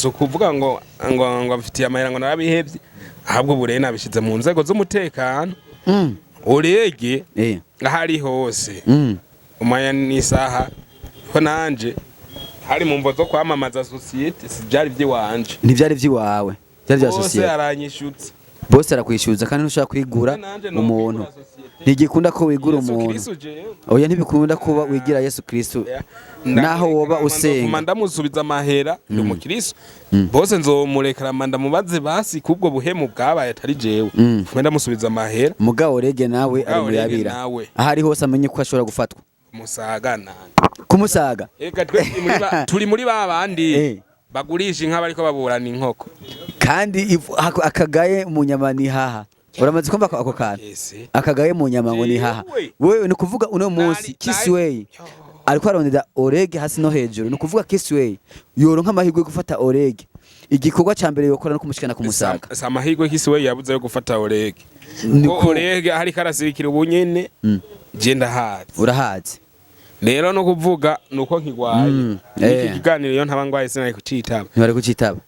so kuvuga ngo bafitiye amahera ngo narabihevye ahubwo bure nabishize mu nzego z'umutekano Orege ahari hose umaya n'isaha ko nanje hari mu mvo zo kwamamaza societe sibyari by'iwanje ntibyari by'iwawe byari bya societe bose aranyishutse bose arakwishyuza kandi ntushaka kwigura umuntu ntigikunda ko wigura umuntu oya ntibikunda kuba wigira Yesu Kristo naho woba usenga ndamusubiza amahera ndi umukristo bose nzomurekera manda mubaze basi kubwo buhemu bwabaye atari jewe ndamusubiza amahera mugabo Orege nawe ari muyabira ahari hose amenye ko ashobora gufatwa kumusaga nanje kumusaga eka turi muri babandi bagurisha inka bariko baburana inkoko kandi akagaye mu nyama ni haha uramaze kumva ako kantu akagaye mu nyama ngo ni haha wewe ni kuvuga uno munsi Kisway ariko arondera Orege hasi no hejuru ni kuvuga Kisway yoronka amahirwe yo gufata Orege igikorwa ca mbere yokora no kumushikana kumusaga amahirwe Kisway yabuze yo gufata Orege Orege hari karasirikira ubunyene je ndahazi urahazi rero no kuvuga nuko nkigwaye iki kiganiro yo ntabangwaye sinari kucitaba ntibari kucitaba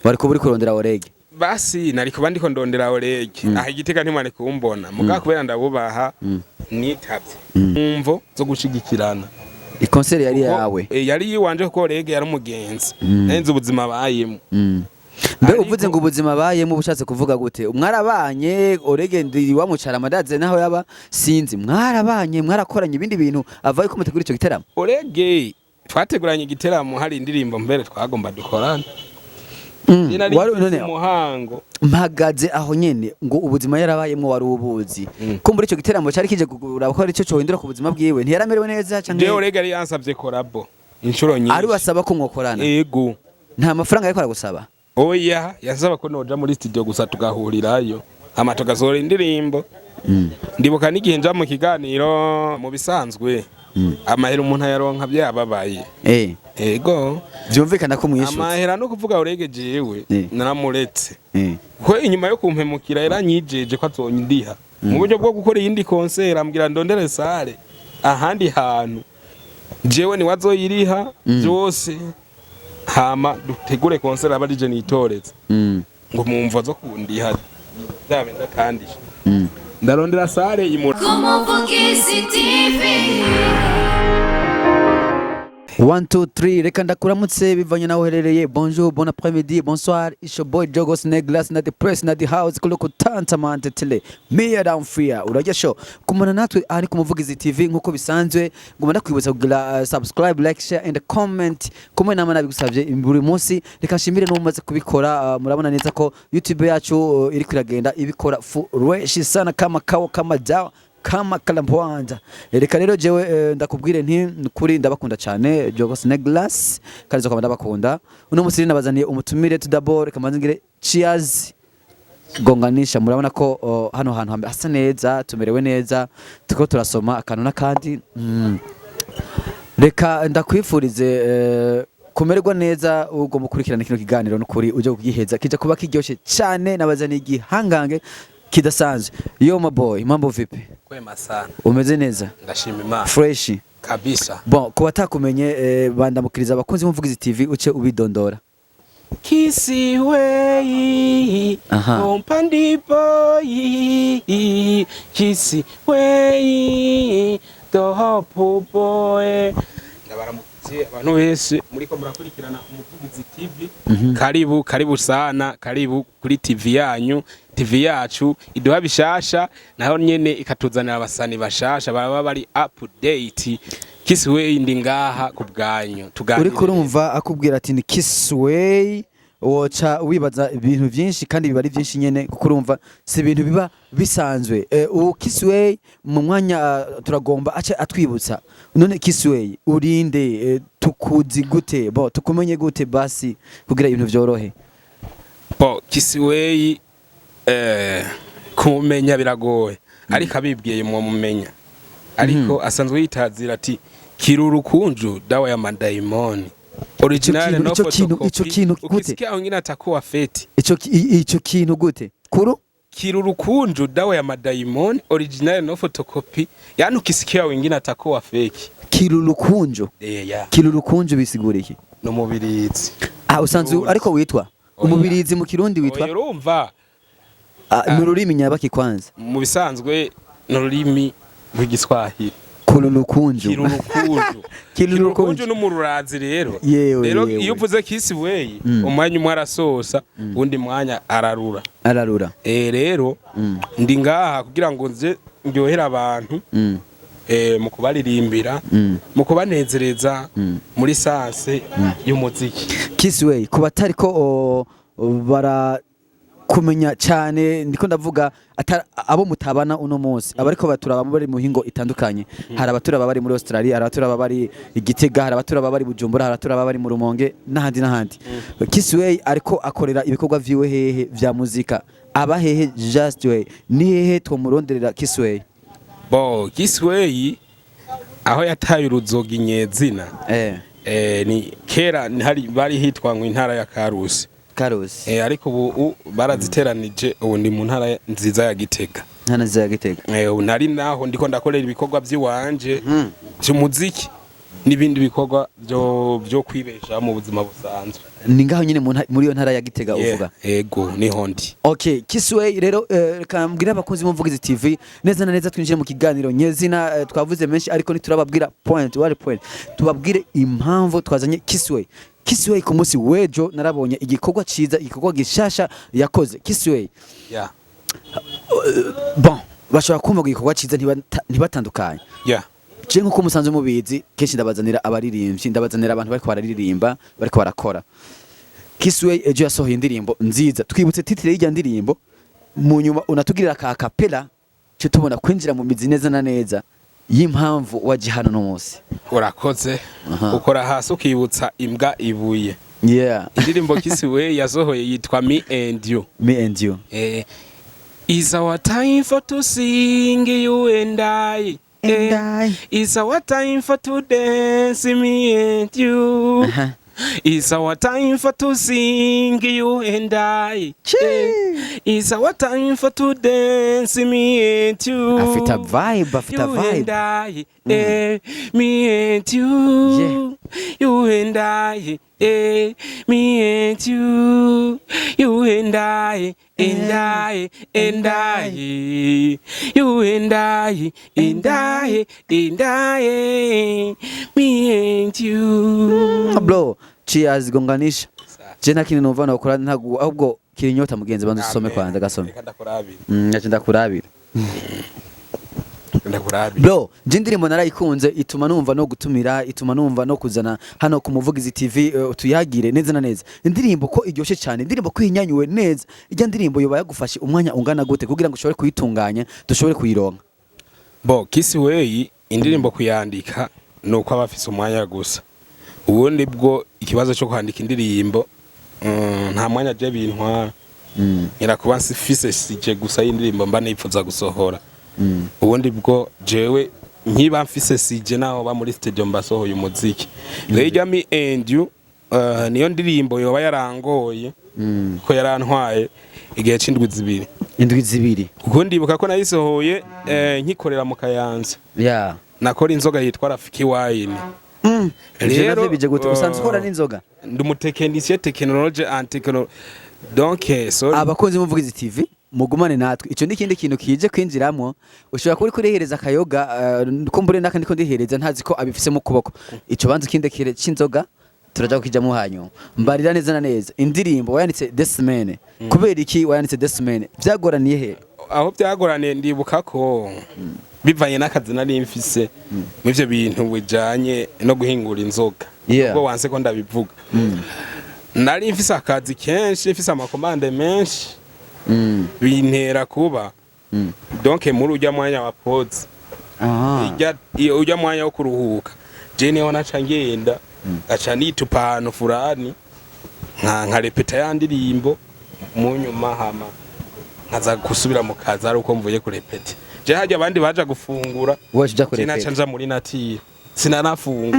bari ko buri kurondera Orege basi nari kuba ndiko ndondera Orege aha igitega ntimwane kumbona muga kubera ndabubaha nitavye umvo zo gushigikirana ikonseri yari yawe yari yiwanje ko Orege yari umugenzi nenze ubuzima bayimo mbe uvuze ngo ubuzima bayemo bushatse kuvuga gute mwarabanye Orege ndi wamucara amadaze naho yaba sinzi mwarabanye mwarakoranye ibindi bintu avaye ko mutegura ico giteramo Orege twateguranye igiteramo hari indirimbo mbere twagomba dukorana none umuhango mpagaze aho nyene ngo ubuzima yarabayemo wari ubuzi ko muri ico giteramo cyari kije kugura ko ari cyo cohindura ku buzima bwiwe ntiyaramerewe neza cyangwa Orege yari yansavye korabo inshuro nyinshi ari basaba ko mwokorana yego nta mafaranga ariko aragusaba oya yasaba ko noja muri studio gusa tugahurirayo amatogazora indirimbo ndibuka n'igihe nja mu kiganiro mu bisanzwe amahera umuntu yaronka byababaye ego byumvikana ko mwishutse amahera no kuvuga Orege jewe naramuretse ko inyuma yo kumpemukira yaranyijeje ko azondiha mu buryo bwo gukora iyindi concert ambwira ndondere sale ahandi hantu jewe ni wazoyiriha byose hama dutegure concert abarije nitoreze ngo mumva zo kundiha byabe ndakandisha ndarondera sale imura Kumuvugizi TV 1 2 3 reka ndakuramutse bivanye nawe uherereye bonjour bon après-midi bonsoir it's your boy Jogos Neglas na the press na the house kuko tantamante tele me down fear urajya show kumana natwe ari Kumuvugizi TV nkuko bisanzwe ngoma ndakwibutsa kugira subscribe like share and comment kumwe nama nabigusavye buri munsi reka nshimire no mumaze kubikora murabona neza ko YouTube yacu iri kwiragenda ibikora fresh sana kama kawa kama dawa kama kalambwanda reka rero jewe ndakubwire nti kuri ndabakunda cyane Jogos Neglas karizo kwa ndabakunda uno musiri nabazaniye umutumire tudabore kamanzingire cheers gonganisha murabona ko hano hantu hasa neza tumerewe neza tuko turasoma akantu nakandi reka ndakwifurize kumererwa neza ubwo mukurikirana kino kiganiro n'ukuri uje kugiheza kija kuba kiryoshe cyane nabazaniye igihangange kidasanzwe yo my boy mambo vipi kwema sana umeze neza ndashima Imana fresh kabisa bon ko batakumenye bandamukiriza abakunzi Kumuvugizi TV uce ubidondora Kisway ompandi boy Kisway the hope boy ndabaramutse abantu wese muri ko murakurikirana Kumuvugizi TV karibu sana karibu kuri TV yanyu TV yacu iduha bishasha naho nyene ikatuzanira abasani bashasha baba bari update Kisway ndi ngaha kubwanyu uri kurumva akubwira ati ni Kisway woca wibaza ibintu byinshi kandi biba ari byinshi nyene kuko urumva si ibintu biba bisanzwe Kisway mu mwanya turagomba ace atwibutsa none Kisway urinde tukuzi gute tukumenye gute basi kugira ibintu byorohe Kisway kumenya biragoye ariko abibwiye mu mumenya ariko asanzwe yitazira ati kirurukunju dawa ya madaimoni original no photocopy ico kintu gute ukisikia wengine atakuwa feti ico kintu gute kirurukunju dawa ya madaimoni original no photocopy yani ukisikia wengine atakuwa fake kirurukunju yeah kirurukunju bisigura iki no mubirizi usanzwe ariko witwa umubirizi mu kirundi witwa urumva n'ururimi nyabaki kwanza mu bisanzwe n'ururimi rw'igiswahili Kirurukunju n'umururazi rero iyo uvuze Kisway umwanya umwe arasosa undi mwanya ararura rero ndi ngaha kugira ngo nze ndyohera abantu mu kubaririmbira mu kubanezereza muri sanse y'umuziki. Kisway kuba tariko bara kumenya cyane ndiko ndavuga abo mutabana uno munsi abariko baturaba bari mu hingo itandukanye. Hari abaturaba bari muri Australia, hari abaturaba bari Igitega, hari abaturaba bari Bujumbura, hari abaturaba bari mu Rumonge n'ahandi. Kisway ariko akorera ibikorwa vyiwe hehe vya muzika aba hehe Just Way ni hehe twomuronderera Kisway? Kisway aho yataye uruzoga inyezina ni kera bari hitwa ngo intara ya Karusi ariko ubu baraziteranije ubu ndi mu ntara nziza ya Gitega. Nari naho ndiko ndakorera ibikorwa by'iwanje by'umuziki n'ibindi bikorwa byo kwibesha mu buzima busanzwe. Ni ngaho nyine muri iyo ntara ya Gitega uvuga? Yego niho ndi. Okay, Kisway rero kambwira abakunzi b'Umuvugizi TV neza na neza twinjire mu kiganiro nyezina twavuze menshi ariko niturababwira point tubabwire impamvu twazanye Kisway ku munsi wejo narabonye igikorwa ciza igikorwa gishasha yakoze Kisway. Bashobora kumva igikorwa ciza ntibatandukanye. Je nkuko musanze mubizi kenshi ndabazanira abaririmbyi ndabazanira abantu bariko bararirimba bariko barakora. Kisway ejo yasohoye indirimbo nziza twibutse titre y'ijya ndirimbo mu nyuma unatugirira ka capella cyo tubona kwinjira mu mizi neza na neza y'impamvu waje hano no munsi. Urakoze ukora hasi ukibutsa imbwa ibuye. Indirimbo Kisway yasohoye yitwa Me and You. Is our time for to sing you and I. It's our time for to dance, me and you. It's our time for to sing, you and I. It's our time for to dance, me and you. After vibe. You and I, me and you. You and I, me and you. You and I, and I. You and I, me and you. Bro, cheers gonganisha. Jena kini numva no kora ntago ahubwo kirinyota mugenzi banze usome kwanza gasome. Ndakurabira. Bro, jindirimbo narayikunze ituma numva no gutumira, ituma numva no kuzana hano ku Muvugizi TV tuyagire neza na neza. Indirimbo ko iryoshe cyane, indirimbo ko inyanyuwe neza. Ijya ndirimbo yoba yagufashe umwanya ungana gute kugira ngo ushobore kuyitunganya, dushobore kuyironka. Kisway indirimbo kuyandika nuko abafise umwanya gusa. Ubundi bwo ikibazo cyo kwandika indirimbo nta mwanya je bintwara. Irakuba sifise sije gusa indirimbo mba nipfuza gusohora. Ubundi bwo jewe nkiba mfise sije naho ba muri studio mbasohoye umuziki. Rega Me and You niyo ndirimbo yoba yarangoye ko yarantwaye igihe c'indwi zibiri. Kuko ndibuka ko nayisohoye nkikorera mu Kayanza. Nakora inzoga yitwa Rafiki Wine. Rero bije gute usanzwe ukora n'inzoga? Ndi umutekinisiye technology and technology. Donc sorry. Abakozi b'Umuvugizi TV mugumane natwe ico ndikindi kintu kije kwinjiramo ushobora kuri kurehereza akayoga kumbure nakandi ko ndihereza ntazi ko abifise mu kuboko ico banze kindekere c'inzoga turaja kukijamo hanyu mbarira neza na neza indirimbo wayanditse Desmane kubera iki wayanditse Desmane byagoraniye he? Aho byagoraniye ndibuka ko bivanye n'akazi nari mfise mw'ivyo bintu bijanye no guhingura inzoga ubwo wanse ko ndabivuga nari mfise akazi kenshi mfise amakomande menshi bintera kuba donc muri ujya mwanya wa pause ujya mwanya wo kuruhuka je niho naca ngenda aca nitupano fulani nka repeta yandirimbo mu nyuma hama nkaza gusubira mu kazi ari uko mvuye kurepeta je hajya abandi baje gufungura waje kurepeta naca nja muri natire sinanafunga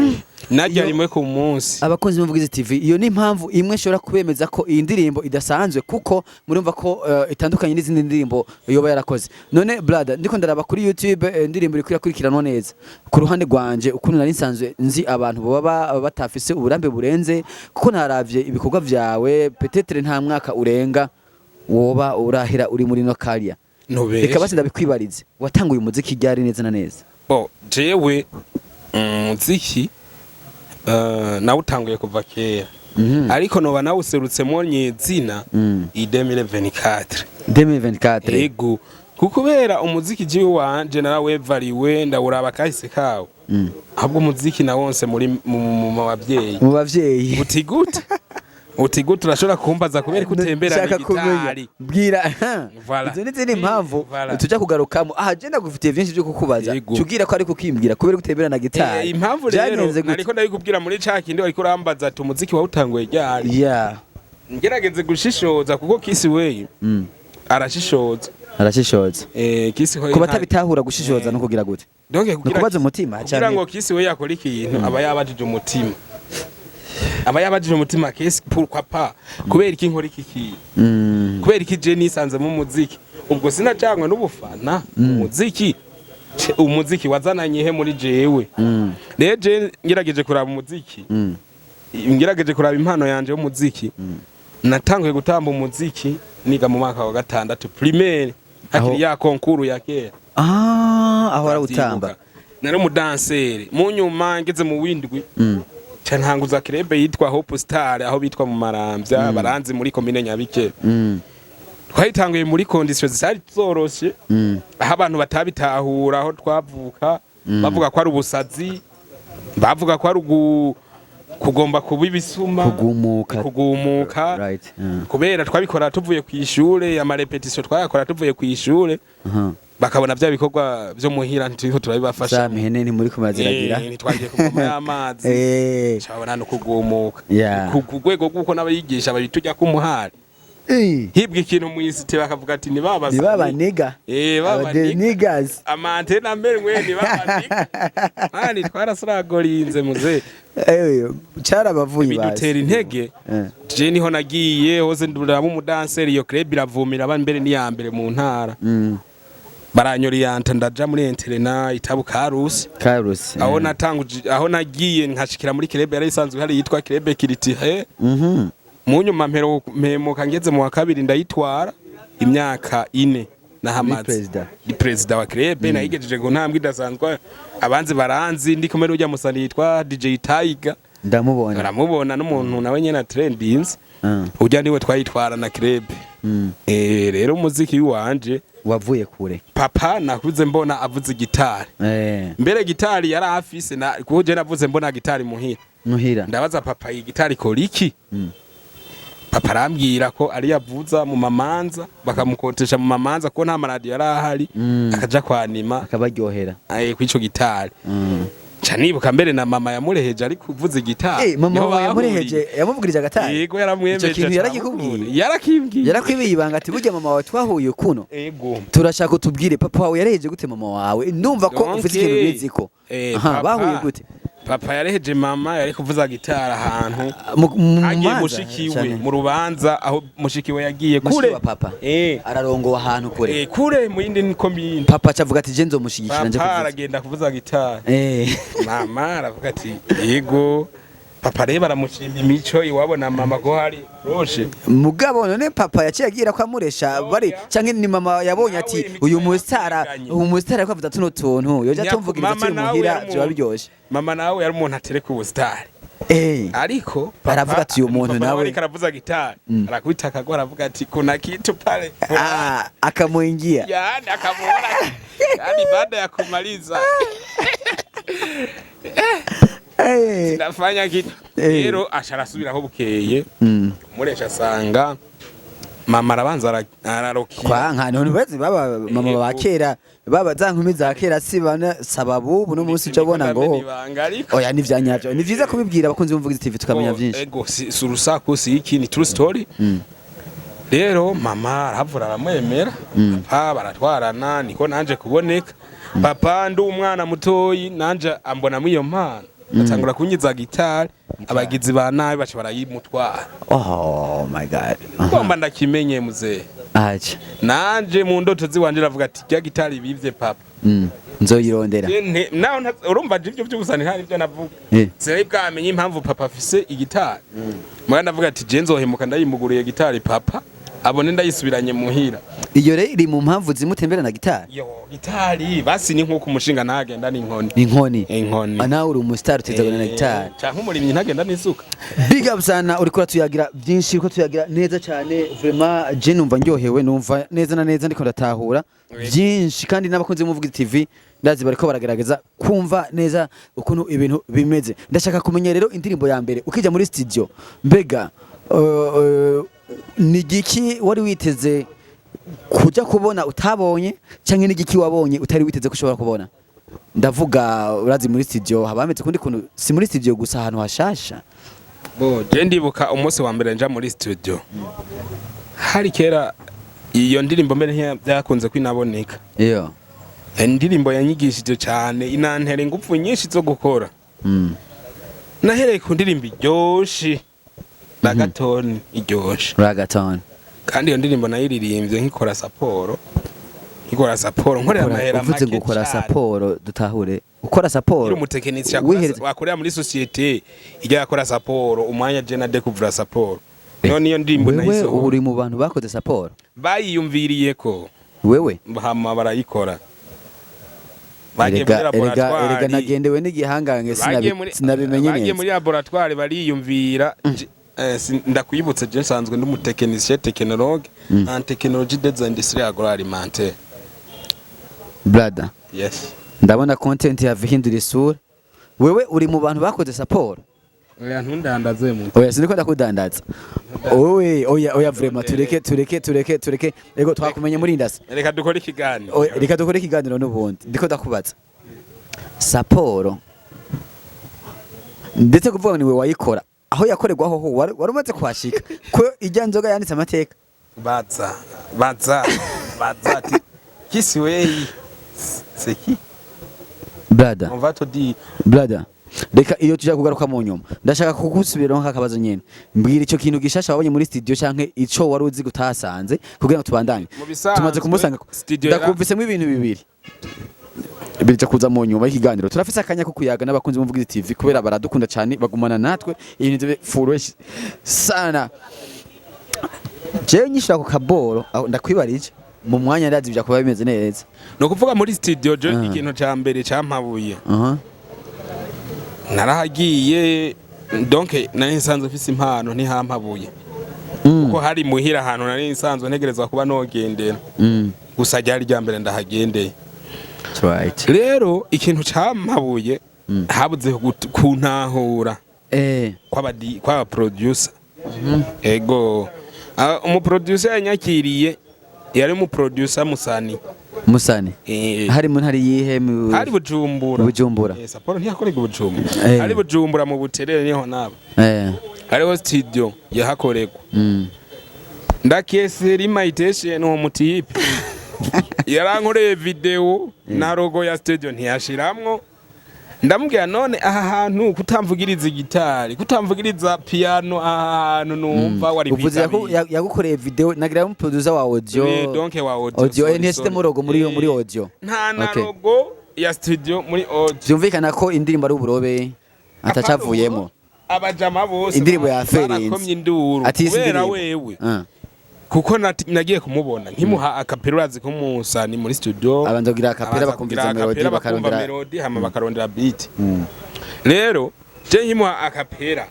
najya rimwe ku munsi. Abakunzi b'Umuvugizi TV iyo ni impamvu imwe shobora kubemeza ko iyi ndirimbo idasanzwe kuko murumva ko itandukanye n'izindi ndirimbo yoba yarakoze. None brother ndiko ndaraba kuri YouTube indirimbo iri kurikiranwa neza ku ruhande rwanje ukuntu nari nsanzwe nzi abantu baba batafise uburambe burenze kuko naravye ibikorwa vyawe peut-être nta mwaka urenga woba urahira uri muri no career. Reka basi ndabikwibarize watanguye umuziki ryari neza na neza? Jewe umuziki nawe utanguye kuva kera ariko noba nawe userutsemo nyezina i 2024 yego kukubera umuziki jiwe wanje narawevariwe ndawuraba kahise kawo ahubwo umuziki nawonse muri mu bavyeyi uti turashobora kumbaza kubera kutembera n'igitari bwira izo n'izindi impamvu tujya kugarukamo je ndagufitiye byinshi byo kukubaza cyubwira ko ari kukimbwira kubera gutembera na gitari impamvu rero ariko ndabikubwira muri cakindi ariko urambaza ati umuziki wawutanguye ryari ngerageze gushishoza kuko Kisi Way arashishoza Kisi Way kuba tabitahura gushishoza no kugira gute donc kubaza umutima cyane ngo Kisi Way yakora ikintu aba yabajije umutima aba yabajije umutima kesi pourquoi pas kubera iki nkora iki kubera iki je nisanze mu muziki ubwo sinacangwa n'ubufana umuziki wazananye he muri jewe rero je ngirageje kuraba umuziki ngirageje kuraba impano yanje yo muziki natanguye gutamba umuziki niga mu mwaka wa 6 primaire hakiri ya konkuru ya kera aho arawutamba nari umudanseri mu nyuma ngeze mu windwi cantanguza club yitwa Hope Star aho bitwa mu Maramvya baranzi muri commune Nyabikere twayitanguye muri conditions zari zoroshe aho abantu batabitahura aho twavuka bavuga ko ari ubusazi bavuga ko ari kugomba kuba ibisuma kugumuka kubera twabikora tuvuye ku ishure ama repetition twayakora tuvuye ku ishure bakabona bya bikorwa byo muhira ntiko turabibafasha samihene ni muri kumaziragira ntitwagiye kuvoma y'amazi cyabona no kugumuka ku rwego guko n'abayigisha babitujya kumuhari hibwe ikintu mu isite bakavuga ati ni baba niga baba niggas amantena mberwe ni baba niga mani twarasuragorinze muze cyarabavuye basi bidutera intege je niho nagiye hoze nduramo umudanseri iyo club iravumira abambere ni ya mbere mu ntara baranyorianta ndaja muri interna itabu Karusi aho natanguje aho nagiye nkashikira muri club yari isanzwe hari yitwa club Kiritihe mu nyuma mpemuka ngeze mu wa kabiri ndayitwara imyaka 4 nahamaze di president wa club nayigejeje ngo ntambwe idasanzwe abanzi baranzi ndi kumwe n'ujya musani yitwa DJ Tiger ndamubona n'umuntu nawe nyene trendings ujya niwe twayitwara na club rero umuziki wanje wavuye kure papa nakuze mbona avuze gitari mbere gitari yari afise na kuje navuze mbona gitari muhira ndabaza papa iyi gitari koliki papa arambwira ko ari yavuza mu mamanza bakamukotesha mu mamanza ko nta maradi yari ahari akaja kwanima akabaryohera kwico gitari Chanibuka mbere na mama yamureheje ari kuvuza gitari mama yamureheje yamuvugirije agatari yego yaramwemeje ico kintu yarakimbwiye yarakwibiye ibanga ati burya mama wawe twahuye kuno yego turashaka utubwire papa wawe yareheje gute mama wawe ndumva ko ufite ikintu biziko bahuye gute papa yareheje mama yari kuvuza gitari ahantu agiye mushikiwe mu rubanza aho mushikiwe yagiye kure papa ararongowa ahantu kure kure mu yindi komine papa acavuga ati je nzomushigikira nje kuvuza aragenda kuvuza gitari mama aravuga ati yego papa reba aramushimye imico iwabo na mama ko hari roshe mugabo none papa yaciye agira ko amuresha bari canke ni mama yabonye ati uyu mustara ko avuza tuno tuntu yoja tumvugiriza turi muhira byo biryoshe mama nawe yari umuntu atereka ubustari ariko aravuga ati uyu muntu nawe ariko aravuza gitari arakubita akagwa aravuga ati kuna kitu pale akamuingia yani akamuona yani baada ya kumaliza sinafanya kitu rero asharasubiraho bukeye muresha sanga mama arabanza ararokiye kwa nkanone bezi baba mama bakera baba zankumi za kera sibana sababu ubu no munsi cyo bona ngo oya ni vyanyavyo ni vyiza kubibwira abakunzi bumvugiza TV tukamenya vyinshi ego surusaku si iki ni true story rero mama aravura aramwemera papa baratwarana niko nanje kuboneka papa ndi umwana mutoyi nanje ambona muri iyo mpano atangura kunyiza gitari abagizi ba nabi baca barayimutwara. Oh my god. Ngomba ndakimenye muze Aje. nanje mu ndoto ziwanje ravuga ati rya gitari bivye papa nzoyirondera naho urumva ivyo by'ubusani hari ibyo navuga sere bwamenye impamvu papa afise igitari mwana ndavuga ati je nzohemuka ndayimuguriye gitari papa abone ndayisubiranye muhira. Iyo rero iri mu mpamvu zimutembera na gitari. Yo gitari basi ni nkuko umushinga ntagenda n'inkoni. Inkoni. Ana uri umustar utezagana na gitari. Cyangwa umurimyi ntagenda n'isuka. Big up sana uri kora tuyagira byinshi ko tuyagira neza cyane vraiment je numva ndyohewe numva neza na neza ndiko ndatahura byinshi kandi n'abakunzi b'Umuvugizi TV ndazi bariko baragerageza kumva neza ukuntu ibintu bimeze. Ndashaka kumenya rero indirimbo ya mbere ukija muri studio mbega ni giki wari witeze kuja kubona utabonye canke ni giki wabonye utari witeze kushobora kubona? Ndavuga urazi muri studio habameze kundi kuntu si muri studio gusa ahantu hashasha. Je ndibuka umunsi wa mbere nja muri studio hari kera iyo ndirimbo mbere byakunze kwinaboneka. Iyo indirimbo yanyigishije cyane inantere ingupfu nyinshi zo gukora. Nahereye ku ndirimbo iryoshye Ragaton iryoshe. Ragaton. Kandi iyo ndirimbo nayiririmbye nkikora saporo. Nkorera amahera make. Uvuze ngo ukora saporo dutahure. Ukora saporo. Uri umutekinisiye wakorera muri societe ijya yakora saporo umwanya je na découvrir saporo. None iyo ndirimbo nayiso. Wewe uri mu bantu bakoze saporo. Bayiyumviriye ko. Wewe bahama barayikora. Erega nagendewe n'igihangange sinabimenye neza. Bagiye muri laboratoire bariyumvira ndakwibutse je nsanzwe ndi umutekinicien technologue en technologie des industries agroalimentaires. Brother. Yes. Ndabona content ya vihindura isura. Wewe uri mu bantu bakoze saporo. Oya ntundandaze muntu. Oya siniko ndakudandaza. Oya vraiment tureke. Ego twakumenye muri indasi. Reka dukore ikiganiro. Reka dukore ikiganiro n'ubundi. Ndiko ndakubaza. Saporo. Ndetse kuvuga ni we wayikora. Aho yakorerwaho ho wari umaze kwashika ko ijya nzoga yanditse amateka. Baza ati kisi weyi seki brother on va te dire brother reka iyo tujya kugaruka mu nyuma ndashaka kugusubiraho nk'akabazo nyene mbwira ico kintu gishasha wabonye muri studio canke ico wari uzi gutasanze kugira ngo tubandanye tumaze kumusanga ndakumvisemo ibintu bibiri birije kuza mu nyuma y'ikiganiro turafise akanya ko kuyaga n'abakunzi b'Umuvugizi TV kubera baradukunda cyane bagumana natwe ibintu furesh sana. Je nyishira ku kaboro ndakwibarije mu mwanya ndazi bya kuba bimeze neza. No kuvuga muri studio je ikintu ca mbere campabuye. Narahagiye donc nari nsanzwe mfise impano ntihampabuye. Kuko hari muhira ahantu nari nsanzwe ntegerezwa kuba nogendera. Gusa ryari rya mbere ndahagendeye. Right. Rero ikintu campabuye habuze kuntahura. Kwa producer. Ego. Umu producer yanyakiriye yari mu producer Musani. Hari mu ntari yihe hari Bujumbura. Saporo ntiyakorega Bujumbura. Hari Bujumbura mu Buterere niho nabo. Hariho studio yahakorerwa. Ndakesera imitation uwo mutipe. Yarankoreye video na logo ya studio ntiyashiramwo. Ndamubwira none aha hantu kutamvugiriza gitari kutamvugiriza piano aha hantu numva wari biza yagukoreye video nagira mu producer wa audio donc wa audio ni system logo muri audio nta na logo ya studio muri audio byumvikana ko indirimbo ari uburobe atacavuyemo abajama bose indirimbo ya Ferenzi ati kubera wewe kuko nagiye kumubona nkimuha akapelurazi kumusani muri studio abandogira akapera bakumviza melody hama bakarondera beat. Rero je nkimuha akapera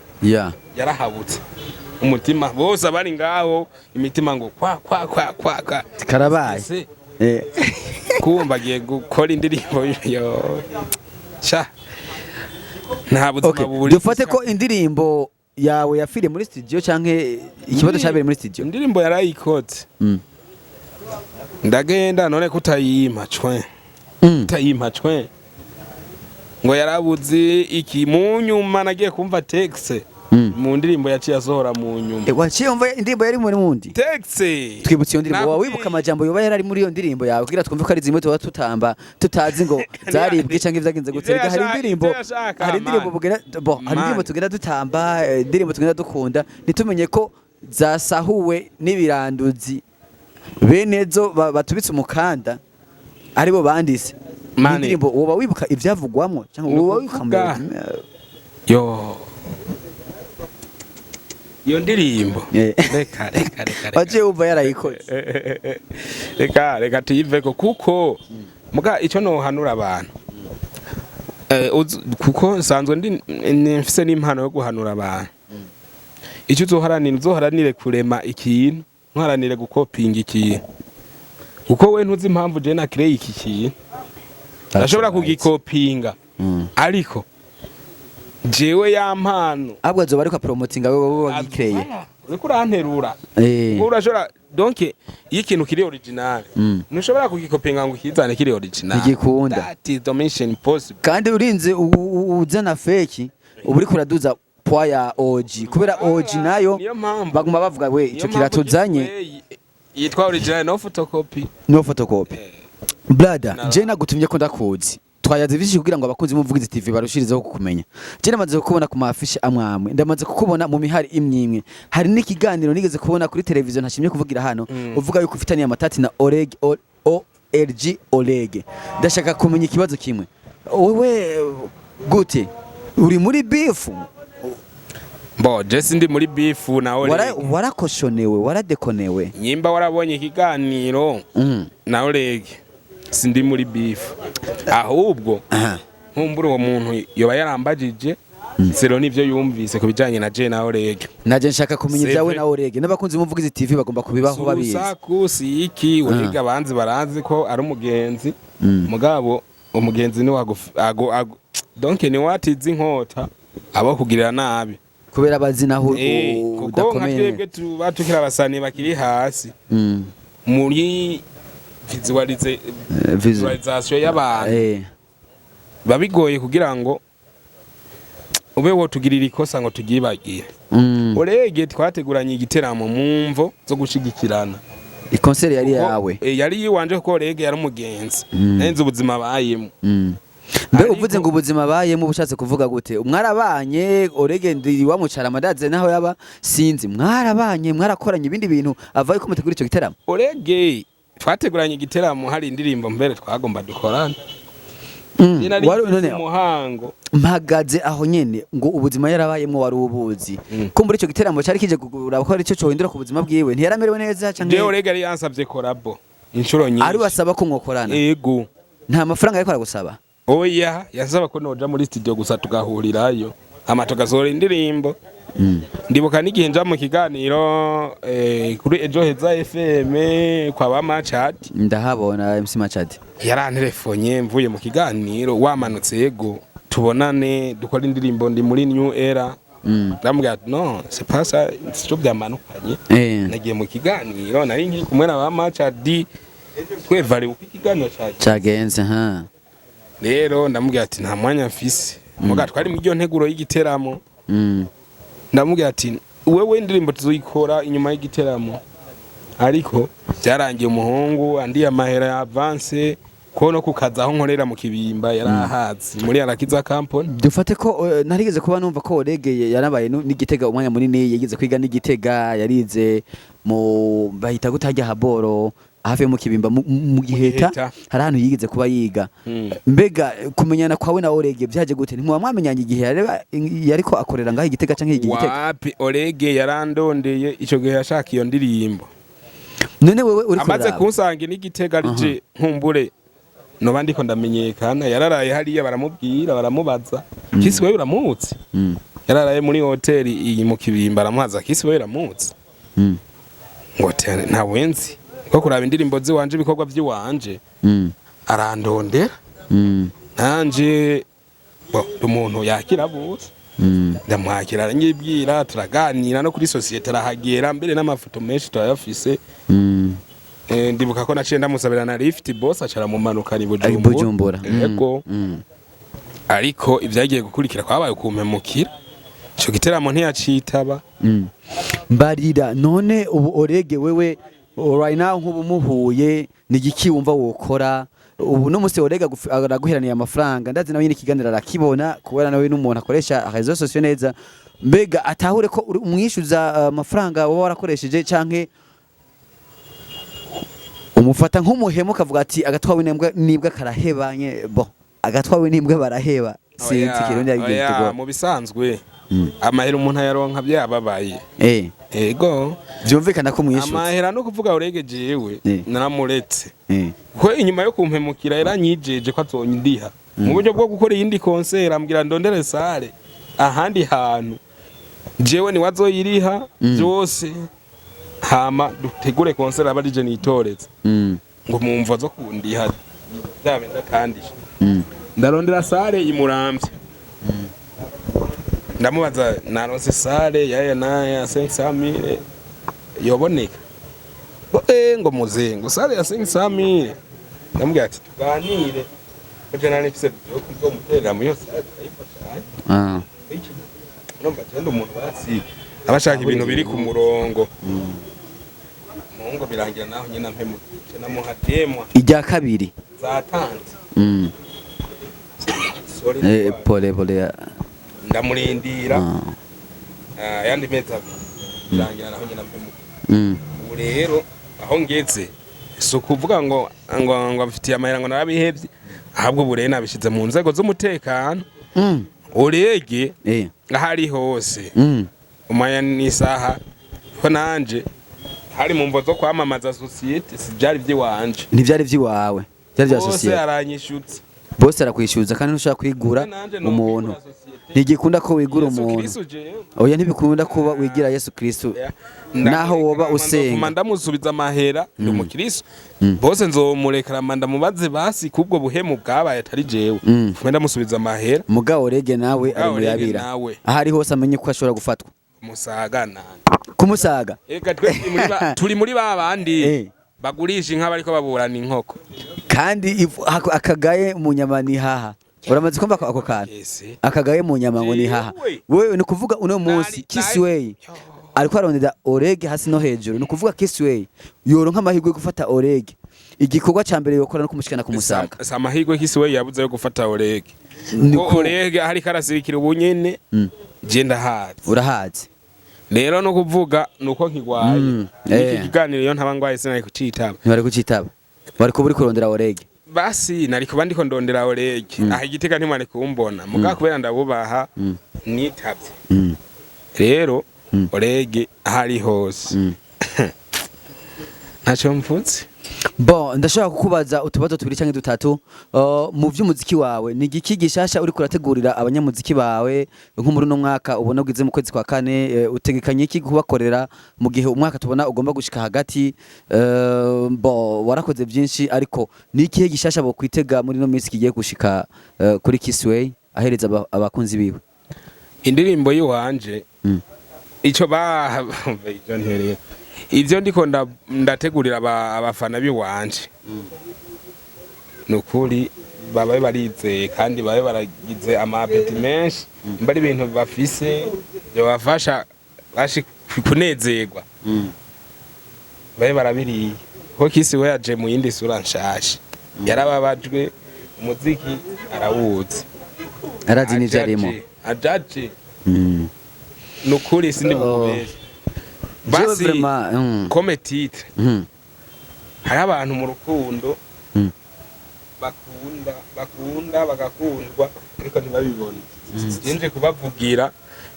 yarahabutse umutima bose bari ngaho imitima ngo kwa karabaye kumba giye gukora indirimbo yo cha nta buzima buburi. Dufate ko indirimbo yawe yafire muri studio canke ikibazo cyabere muri studio. Indirimbo yarayikoze. Ndagenda none kutayimpa cwe. Ngo yarabuze iki mu nyuma nagiye kumva text mu ndirimbo yaciye asohora mu nyuma waciye umva indirimbo yari muri mundi Texi twibutse iyo ndirimbo wa wibuka amajambo yoba yarari muri iyo ndirimbo yawe kugira twumve ko ari zimwe tuba tutamba tutazi ngo zaribwe canke ivyagenze gutse hari indirimbo bugera hari indirimbo tugenda dutamba indirimbo tugenda dukunda nitumenye ko zasahuwe n'ibiranduzi benezo batubitse umukanda aribo bandise indirimbo woba wibuka ivyavugwamwo canke woba wibuka yo iyo ndirimbo reka waje uva yarayikoze reka tuyiveko kuko muga icyo no hanura abantu kuko nsanzwe mfise n'impano yo guhanura abantu icyo uzoharanire kurema ikintu ntuharanire gukopinga ikintu kuko we ntuzi impamvu je na create iki kintu ashobora kugikopinga ariko jewe ya mpano abwo azoba ariko promotinga wewe wagikreye uriko uranterura urashobora donc iyo ikintu kiri original ntushobora kugikopinga ngo kizane kiri original igikunda that is the mission possible kandi urinze uzana fake uburi kuraduza poa ya OG kubera OG nayo baguma bavuga we ico kiratuzanye yitwa original no photocopy brother je nagutumye ko ndakuzi twayaze bishi kugira ngo abakunzi muvugize TV barushirizeho kukumenya je namaze kukubona ku mafishi amwamwe ndamaze kukubona mu mihari imyimwe hari n'ikiganiro nigeze kubona kuri televiziyo ntashimye kuvugira hano uvuga yuko ufitaniye amatati na OLG Oleg ndashaka kumenya ikibazo kimwe wewe gute uri muri beef Jesse ndi muri beef na Oleg warakoshonewe waradekonewe nyimba warabonye ikiganiro na Oleg sindi muri beef ahubwo nkumbura uwo muntu yoba yarambajije sero nivyo yumvise kubijanye na je na Oleg naje nshaka kumenya ibyawe na Oleg n'abakunzi muvugize TV bagomba kubibaho babizi sakusi iki Oleg abanzi barazi ko ari umugenzi mugabo umugenzi ni donc ni watize inkota abo kugirira nabi kubera bazi naho udakomeye kuko nka tukira abasani bakiri hasi muri visualization y'abantu babigoye kugira ngo ube wo tugirira ikosa ngo tugibagire Oleg twateguranye igiteramo mu mvo zo gushigikirana ikonseri yari yawe yari yiwanje ko Oleg yari umugenzi nenze ubuzima bayemo mbe uvuze ngo ubuzima bayemo bushatse kuvuga gute mwarabanye Oleg ndi wamucara amadaze naho yaba sinzi mwarabanye mwarakoranye ibindi bintu avaye ko mutegura ico giteramo Oleg twateguranye igiteramo hari indirimbo mbere twagomba dukorana none umuhango mpagaze aho nyene ngo ubuzima yarabayemwo wari ubuzi ko muri ico giteramo cyari kije kugura ko ari cyo cohindura ku buzima bwiwe ntiyaramerewe neza canke Oleg yari yansavye korabo inshuro nyinshi ari basaba ko mwokorana yego nta mafaranga ariko aragusaba oya yasaba ko noja muri studio gusa tugahurirayo amatogasohora indirimbo ndibuka n'igihe nja mu kiganiro kuri Ejo Heza FM kwa ba Machad ndahabona MC Machad yaranterefonye mvuye mu kiganiro wamanutse yego tubonane dukora indirimbo ndi muri New Era ndambwira no c'est pas ça cyo byamanukanye nagiye mu kiganiro nari ngiye kumwe na ba Machad twevare uko ikiganiro cyagenze rero ndamubwira ati nta mwanya mfise muga twari mu ryo nteguro y'igiteramo ndamubwira ati wewe indirimbo tuzoyikora inyuma y'igiteramo ariko byarangiye umuhungu andi amahera ya avance ko no kukaza aho nkorera mu kibimba yarahazi muri Arakiza Company dufate ko narigeze kuba numva ko Oleg yarabaye n'igitega umwanya munini yagize kwiga n'igitega yarize mu bahita gutajya haboro hafi mu kibimba mu Giheta hari ahantu yigeze kuba yiga mbega kumenyana kwawe na Oleg byaje gute ntimwa mwamenyanye igihe yariko akorera ngaho igitega canke igitega wapi Oleg yarandondeye ico gihe yashaka iyo ndirimbo none wewe uri amaze kunsanga n'igitega rije nkumbure no bandiko ndamenyekana yararaye hariya baramubwira baramubaza kisi wewe uramutse yararaye muri hoteli iyi mu kibimba aramuhaza kisi wewe uramutse ngo nta wenzi ko kuraba indirimbo ziwanje ibikorwa by'iwanje arandondera nanje umuntu yakira bose ndamwakira aranyibwira turaganira no kuri societe arahagera mbere n'amafoto menshi turayafise ndibuka ko naciye ndamusabira na lift boss acara mu manuka ni Bujumbura yego ariko ibyagiye gukurikira kwabaye kumpemukira ico giteramo ntiyacitaba. Mbarira none ubu Orege wewe right now nk'ubu muhuye ni igiki wumva wokora ubu no musi Orege araguheraniye amafaranga ndazi nawe nyine kiganira arakibona kubera nawe n'umuntu akoresha réseaux sociaux neza mbega atahure ko umwishyuza amafaranga wowe warakoresheje canke umufata nk'umuhemu kavuga ati agatwawe nibwa karahebanye bo agatwawe nibwa baraheba sinzi kirundi yagiye tugo mu bisanzwe amahera umuntu ayaronka byababaye ego byumvikana ko mwishyuza amahera no kuvuga Orege jewe naramuretse ko inyuma yo kumpemukira yaranyijeje ko azondiha mu buryo bwo gukora iyindi concert ambwira ndondere sale ahandi hantu jewe ni wazoyiriha byose hama dutegure concert abarije nitoreze ngo mumva zo kundiha byabenda kandi ndarondera sale imuramvye ndamubaza naronse sale yaya naya 500,000 yoboneka ngo muzengo sale ya 500,000 ndamubwira ati tuganire kuko nane fise byo kuzomuterera mu yose ayifasha nomba cyenda umuntu basi abashaka ibintu biri ku murongo mungo birangira naho nyina mpemukije namuhatemwa ijya kabiri zatanze pole ndamurindira yandi meza birangira naho nyina mpemukije ubu rero aho ngeze so kuvuga ngo afitiye amahera ngo narabihevye ahubwo bure nabishize mu nzego z'umutekano Orege ahari hose umaya n'isaha ko nanje hari mu mvo zo kwamamaza societe sibyari by'iwanje ntibyari by'iwawe byari bya societe bose aranyishutse bose arakwishyuza kandi ntushaka kwigura umuntu ntigikunda ko wigura umuntu oya ntibikunda kuba wigira Yesu Kristo naho woba usenga ndamusubiza amahera ndi umukristo bose nzomurekera manda mubaze basi kubwo buhemu bwabaye atari jewe ndamusubiza amahera mugabo Orege nawe ari muyabira ahari hose amenye ko ashobora gufatwa kumusaga nani kumusaga eka turi muri babandi bagurisha inka bariko baburana inkoko kandi akagaye mu nyama ni haha uramaze kumva ako kantu akagaye mu nyama ngo ni haha wewe ni kuvuga uno munsi Kisway ariko arondera Orege hasi no hejuru ni kuvuga Kisway yoronka amahirwe yo gufata Orege igikorwa ca mbere yokora no kumushikana kumusaga sa amahirwe Kisway yabuze yo gufata Orege ko Orege hari karasirikira ubunyene je ndahazi urahazi rero no kuvuga nuko nkigwaye iki kiganiro yo ntabangwaye sinari kucitaba ntibari kucitaba bari ko buri kurondera Orege basi nari kuba ndiko ndondera Orege aha igitega ntimane kumbona muga kubera ndabubaha nitavye rero Orege ahari hose ntaco mvutse Bon, ndashaka kukubaza utubazo tubiri cyangwa dutatu mu by'umuziki wawe ni igiki gishasha uri kurategurira abanyamuziki bawe nko muri no mwaka ubona ugize mu kwezi kwa kane utegekanye iki kubakorera mu gihe umwaka tubona ugomba gushika hagati warakoze byinshi ariko ni ikihe gishasha bo kwitega muri no minsi kigiye gushika kuri Kisway ahereza abakunzi biwe indirimbo yiwanje ico ivyo ndiko ndategurira abafana biwanje nukuri babaye barizeye kandi babaye baragize amapeti menshi mbari ibintu bafise byo bafasha kunezerwa babaye barabiriye ko Kisway yaje mu yindi sura nshasha yarababajwe umuziki arawuzi arazi nije arimo ajaje nukuri sindi bubeshe basi comme titre hari abantu mu rukundo bakunda bagakundwa ariko ntibabibona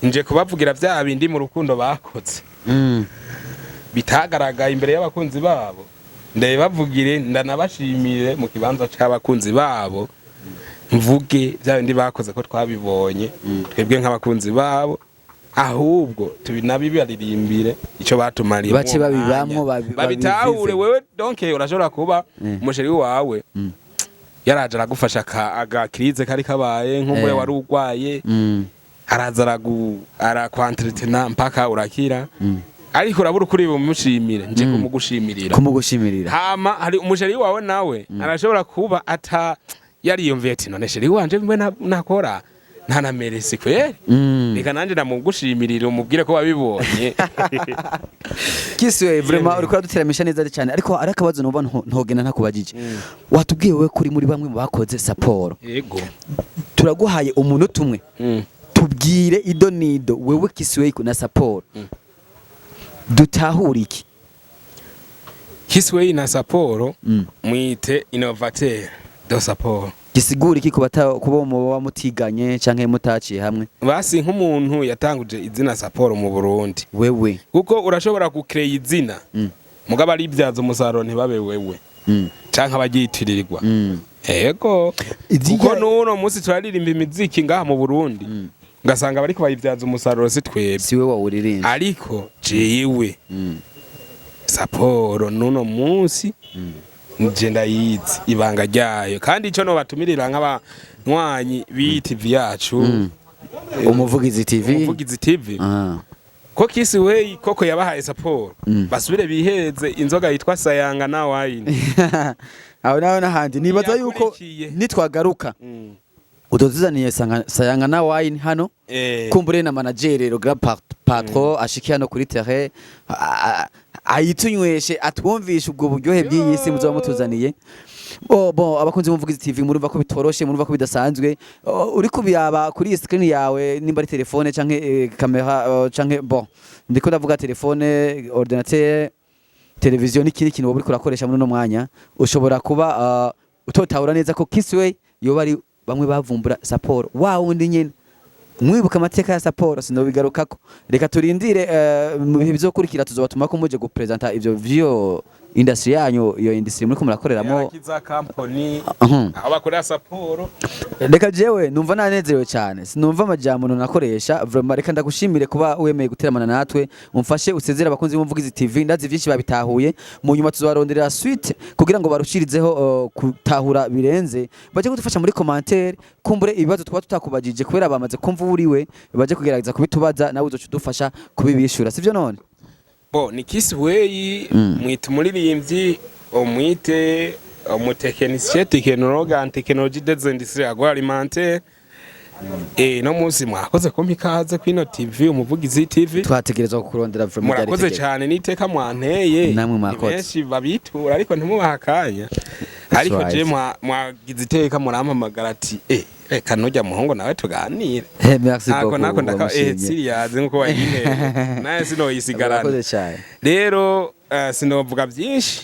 nje kubavugira vya bindi mu rukundo bakoze bitagaragaye imbere y'abakunzi babo ndabibavugire ndanabashimire mu kibanza c'abakunzi babo mvuge vya bindi bakoze ko twabibonye twebwe nk'abakunzi babo ahubwo tubinabibaririmbire ico batumariye bace babibamwo babitahure wewe donc urashobora kuba umusheri wawe yaraje aragufasha aga crise kari kabaye nk'umwe wari urwaye araza arakwantrena mpaka urakira ariko urabura kuri bumushimire nje kumugushimirira hama hari umusheri wawe nawe arashobora kuba ata yariyumviye ati none sheri wanje mwe nakora nta na meresi kweri reka nanje namugushimirira umubwire ko wabibonye Kiswe vraiment uriko duteramisha neza cyane ariko ari akabazo numva ntogena ntakubajije watubwiye wewe kuri muri bamwe mu bakoze saporo yego turaguhaye umunota umwe tubwire ido nido wewe Kiswe na saporo dutahura iki Kiswe na saporo mwite innovateur do saporo gisigura iki kuba mu mutiganye canke mutaciye hamwe basi nk'umuntu yatanguje izina saporo mu Burundi wewe kuko urashobora gukreya izina mugaba ari ibyazo umusaruro ntibabe wewe canke abagitirirwa yego kuko nuno munsi turaririmba imiziki ngaha mu Burundi ngasanga bariko bayivyaza umusaruro si twebwe siwe wawuririmba ariko jewe saporo nuno munsi ngenda yizi ibanga ryayo kandi ico no batumirira nk'abanywanyi b'TV yacu umuvugizi TV ko Kiswe koko yabahaye saporo basubire biheze inzoga yitwa Sayanga na wine aho naho nahandi nibaza yuko nitwagaruka udozizaniye Sayanga na wine hano kumbure na manager rero grand patron ashiki hano kuri terrain ayitunyweshe atwumvisha ubwo buryohe bw'iyisi muzo mutuzaniye bon abakunzi b'umuvugizi TV murumva ko bitoroshe murumva ko bidasanzwe uri kubiyaba kuri screen yawe nimba ari telefone canke kamera canke bon ndiko ndavuga telefone ordinateur televiziyo n'ikindi kintu uri kurakoresha muri no mwanya ushobora kuba utotahura neza ko Kiswe yoba ari bamwe bavumbura saporo wundi nyene mwibuka amateka ya saporo sinobigarukako reka turindire mu bihe bizokurikira tuzobatuma ko muje gupresenta ivyo vyo industry yanyu iyo industry muri ko murakoreramo yakiza company aho bakorera saporo reka jewe numva nanezerewe cyane sinumva amajambo nakoresha vraiment reka ndagushimire kuba wemeye guteramana natwe umfashe usezera abakunzi b'umuvugizi TV ndazi vyinshi babitahuye mu nyuma tuzaronderera suite kugira ngo barushirizeho kutahura birenze baje kudufasha muri commentaire kumbure ibibazo twa tutakubajije kubera bamaze kumva uriwe baje kugerageza kubitubaza nawe uzocudufasha kubibishura sivyo none bo ni Kiswe mwite umuririmbyi umwite umutekinicien technologie des industries agroalimentaires no munsi mwakoze ko mikaze kwino TV umuvugizi TV twategerezwa kurondera vraiment murakoze cyane niteka mwanteye namwe mwakoze benshi babitura ariko ntimubahakanya ariko je mwagize iteka murampamagara ati reka nujya muhungu nawe tuganire merci beaucoup nako ndaka serious nkuko wayine naye sino yisigarana murakoze cyane rero sinovuga byinshi